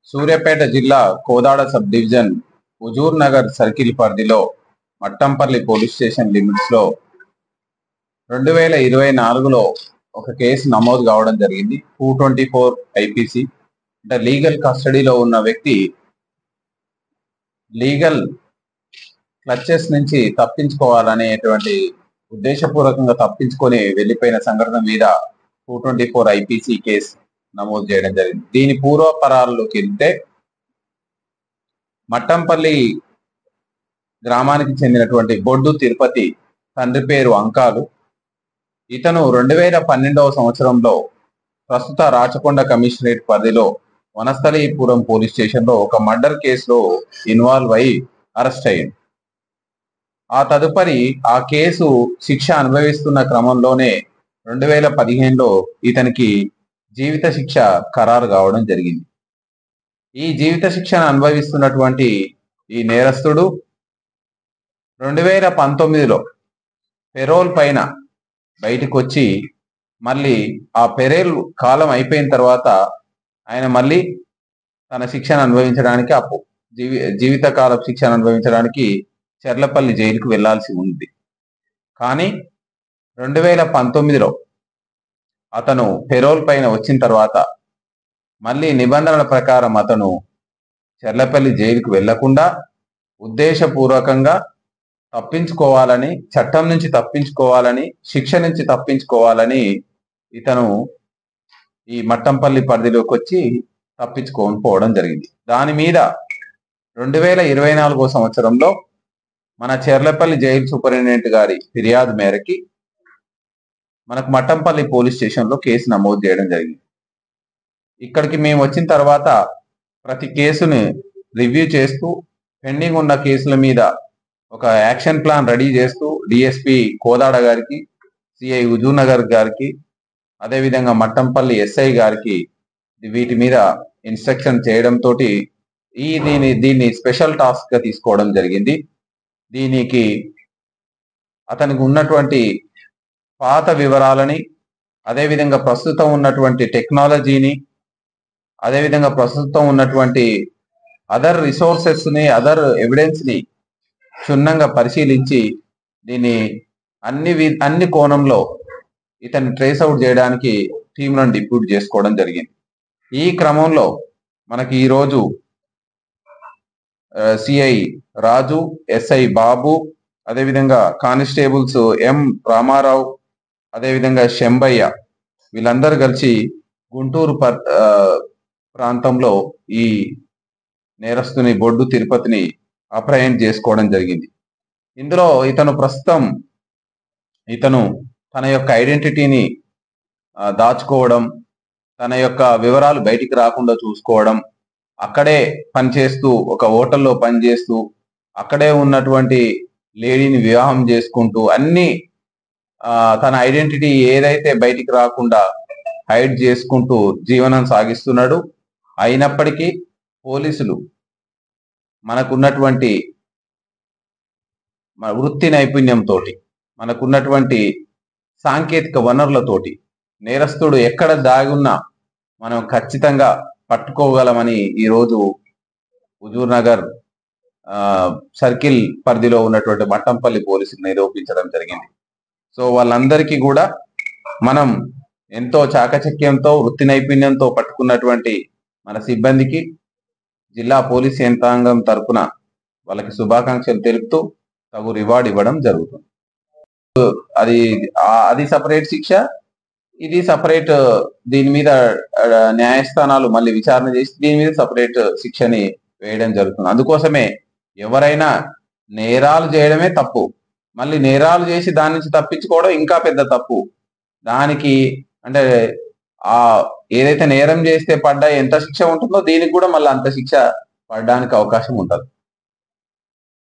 సూర్యాపేట జిల్లా Kodad sub division Huzur Nagar circle పరిధిలో Mattampally police station limits లో 2024లో ఒక కేసు నమోదు కావడం జరిగింది. 224 ఐపీసీ. అంటే లీగల్ కస్టడీలో ఉన్న వ్యక్తి లీగల్ క్లచెస్ నుంచి తప్పించుకోవాలనేటువంటి ఉద్దేశపూర్వకంగా తప్పించుకొని వెళ్ళిపోయిన సంఘటన మీద 224 ఐపీసీ కేసు నమోదు చేయడం జరిగింది. దీని పూర్వపరాల్లోకి వెళ్తే మట్టంపల్లి గ్రామానికి చెందినటువంటి బొడ్డు తిరుపతి తండ్రి పేరు అంకాలు. ఇతను 2012వ సంవత్సరంలో ప్రస్తుత రాచకొండ కమిషనరేట్ పరిధిలో వనస్థలీపురం పోలీస్ స్టేషన్ లో ఒక మర్డర్ కేసులో ఇన్వాల్వ్ అయి అరెస్ట్ అయ్యింది. ఆ తదుపరి ఆ కేసు శిక్ష అనుభవిస్తున్న క్రమంలోనే 2015లో ఇతనికి జీవిత శిక్ష ఖరారు కావడం జరిగింది. ఈ జీవిత శిక్షను అనుభవిస్తున్నటువంటి ఈ నేరస్తుడు 2019లో పెరోల్ పైన బయటకు వచ్చి మళ్ళీ ఆ పెరోల్ కాలం అయిపోయిన తర్వాత ఆయన మళ్ళీ తన శిక్షను అనుభవించడానికి జీవితకాల శిక్షను అనుభవించడానికి చెర్లపల్లి జైలుకు వెళ్లాల్సి ఉంది. కానీ 2019లో అతను పెరోల్ పైన వచ్చిన తర్వాత మళ్ళీ నిబంధనల ప్రకారం అతను చెర్లపల్లి జైలుకు వెళ్లకుండా ఉద్దేశపూర్వకంగా తప్పించుకోవాలని, చట్టం నుంచి తప్పించుకోవాలని, శిక్ష నుంచి తప్పించుకోవాలని ఇతను ఈ మట్టంపల్లి పరిధిలోకి వచ్చి తప్పించుకొని పోవడం జరిగింది. దాని మీద 2024 సంవత్సరంలో మన చెర్లపల్లి జైలు సూపరింటెండెంట్ గారి ఫిర్యాదు మేరకి మనకు మట్టంపల్లి పోలీస్ స్టేషన్ లో కేసు నమోదు చేయడం జరిగింది. ఇక్కడికి మేము వచ్చిన తర్వాత ప్రతి కేసుని రివ్యూ చేస్తూ పెండింగ్ ఉన్న కేసుల మీద ఒక యాక్షన్ ప్లాన్ రెడీ చేస్తూ డిఎస్పి కోదాడ గారికి, సిఐ హుజూర్ నగర్ గారికి, అదేవిధంగా మట్టంపల్లి ఎస్ఐ గారికి వీటి మీద ఇన్స్ట్రక్షన్ చేయడంతో దీన్ని స్పెషల్ టాస్క్ గా తీసుకోవడం జరిగింది. దీనికి అతనికి ఉన్నటువంటి పాత వివరాలని, అదేవిధంగా ప్రస్తుతం ఉన్నటువంటి టెక్నాలజీని, అదేవిధంగా ప్రస్తుతం ఉన్నటువంటి అదర్ రిసోర్సెస్ ని, అదర్ ఎవిడెన్స్ ని క్షుణ్ణంగా పరిశీలించి దీన్ని అన్ని కోణంలో ఇతన్ని ట్రేస్ అవుట్ చేయడానికి టీంలను డిప్యూట్ చేసుకోవడం జరిగింది. ఈ క్రమంలో మనకి ఈరోజు సిఐ రాజు, ఎస్ఐ బాబు, అదేవిధంగా కానిస్టేబుల్స్ ఎం రామారావు, అదేవిధంగా శంబయ్య వీళ్ళందరూ కలిసి గుంటూరు ప్రాంతంలో ఈ నేరస్తుని బొడ్డు తిరుపతిని అప్రహెండ్ చేసుకోవడం జరిగింది. ఇందులో ఇతను తన యొక్క ఐడెంటిటీని దాచుకోవడం, తన యొక్క వివరాలు బయటికి రాకుండా చూసుకోవడం, అక్కడే పనిచేస్తూ ఒక హోటల్లో పనిచేస్తూ అక్కడే ఉన్నటువంటి లేడీని వివాహం చేసుకుంటూ అన్ని తన ఐడెంటిటీ ఏదైతే బయటికి రాకుండా హైడ్ చేసుకుంటూ జీవనం సాగిస్తున్నాడు. అయినప్పటికీ పోలీసులు మనకున్నటువంటి వృత్తి నైపుణ్యంతో, మనకున్నటువంటి సాంకేతిక వనరులతోటి నేరస్తుడు ఎక్కడ దాగున్నా మనం ఖచ్చితంగా పట్టుకోగలమని ఈరోజు హుజూర్ నగర్ సర్కిల్ పరిధిలో ఉన్నటువంటి మట్టంపల్లి పోలీసులు నిరూపించడం జరిగింది. సో వాళ్ళందరికీ కూడా మనం ఎంతో చాకచక్యంతో, వృత్తి నైపుణ్యంతో పట్టుకున్నటువంటి మన సిబ్బందికి జిల్లా పోలీస్ యంత్రాంగం తరఫున వాళ్ళకి శుభాకాంక్షలు తెలుపుతూ తగు రివార్డ్ ఇవ్వడం జరుగుతుంది. అది సపరేట్ శిక్ష, ఇది సపరేట్. దీని మీద న్యాయస్థానాలు మళ్ళీ విచారణ చేసి దీని మీద సపరేట్ శిక్షని వేయడం జరుగుతుంది. అందుకోసమే ఎవరైనా నేరాలు చేయడమే తప్పు. మళ్ళీ నేరాలు చేసి దాని నుంచి తప్పించుకోవడం ఇంకా పెద్ద తప్పు. దానికి అంటే ఏదైతే నేరం చేస్తే పడ్డ ఎంత శిక్ష ఉంటుందో దీనికి కూడా మళ్ళీ అంత శిక్ష పడడానికి అవకాశం ఉంటది.